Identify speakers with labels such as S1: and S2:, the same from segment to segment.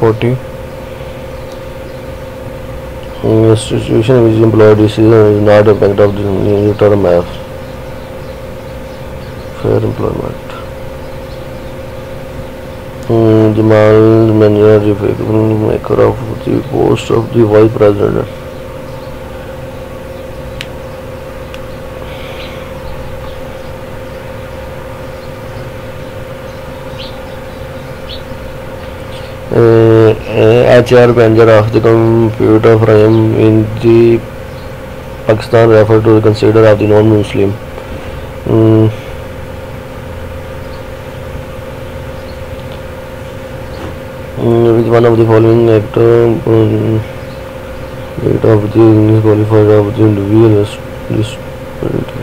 S1: 40 institution which employee decision is not impact of the new term of fair employment. Jamal manager maker of the post of the vice president. HR manager of the computer frame in the Pakistan referred to the consider of the non-Muslim. Which one of the following actor rate of the qualified of the individual disability?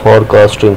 S1: forecasting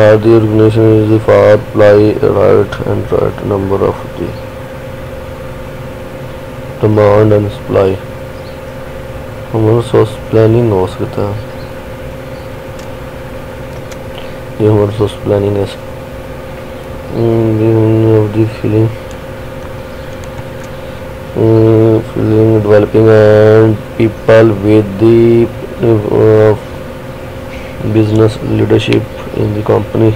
S1: Are the organization is the for apply right number of the demand and supply. हमारा source planning हो सकता है. ये हमारा source planning है. of the feeling developing and people with the business leadership in the company.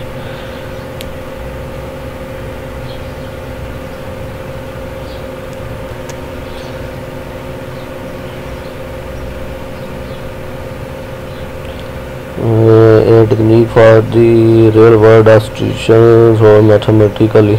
S1: A technique for the real world institutions or mathematically.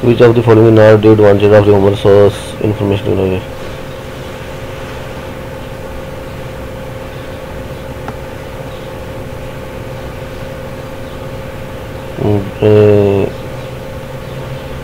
S1: Which of the following are the advantages of the human source information technology?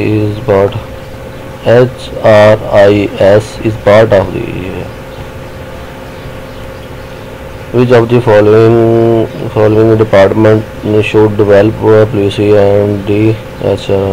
S1: is part HRIS is part of the. Which of the following department should develop policy and the HR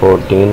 S1: 14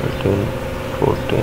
S1: 13 14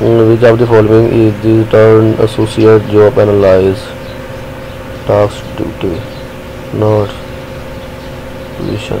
S1: which of the following is the term associate job analyze task duty not position.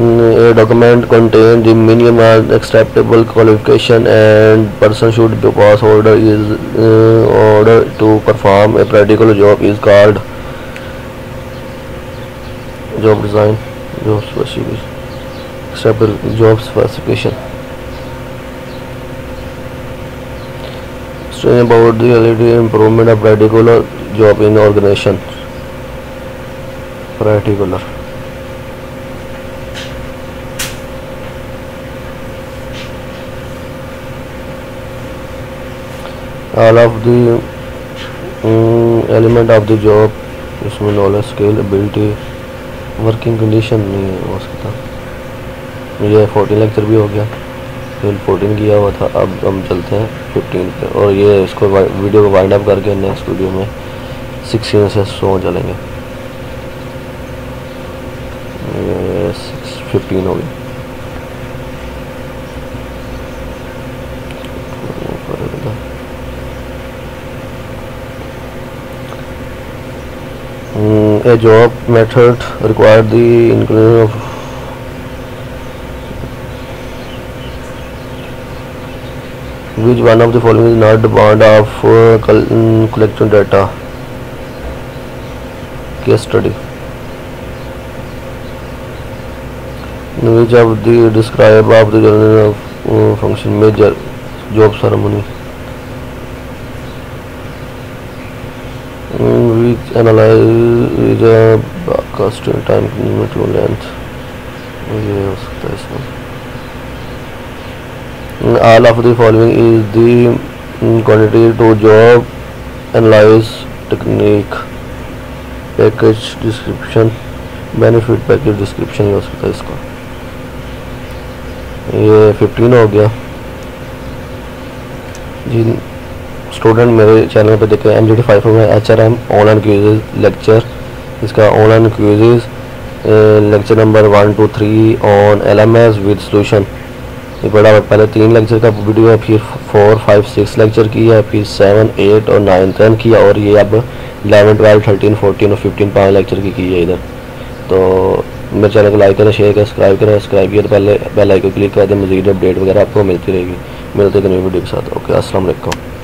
S1: A document contain the minimum and acceptable qualification and person should be pass order is order to perform a particular job is called job design. Job specification. Acceptable job specification. Studying about the ability improvement of particular job in organization. Particular. All of the element of the job, इसमें knowledge, skill, ability, working condition नहीं हो सकता. ये 14 lecture भी हो गया, फिर 14 किया हुआ था. अब हम चलते हैं 15 पे, और ये इसको वीडियो को वाइंड अप करके नेक्स्ट वीडियो में 16 से 100 चलेंगे. ये 15 हो गया. A job method required the inclusion of which one of the following is not demand of collecting data. Case study. Which of the describe of the function major job ceremony. Which analyze casting time to length. ये हो सकता है इसमें. All of the following is the quantity to job analyze technique. Package description, benefit package description हो सकता है इसका. ये 15 हो गया जी. स्टूडेंट मेरे चैनल पे देखें MGT501 HRM online quiz lecture. इसका online quiz lecture number 1 to 3 on LMS with solution. ये बड़ा पहले 3 लेक्चर का वीडियो है, फिर 4 5 6 लेक्चर किया है, फिर 7 8 और 9 10 किया, और ये अब 11 12 13 14 और 15 5 लेक्चर की है इधर. तो मेरे चैनल को लाइक करें, शेयर करें, सब्सक्राइब करें. सब्सक्राइब किया तो पहले बेल आइकन क्लिक कर दें. मज़ीद अपडेट वगैरह आपको मिलती रहेगी. मिलते हैं नई वीडियो के साथ. ओके, अस्सलाम वालेकुम.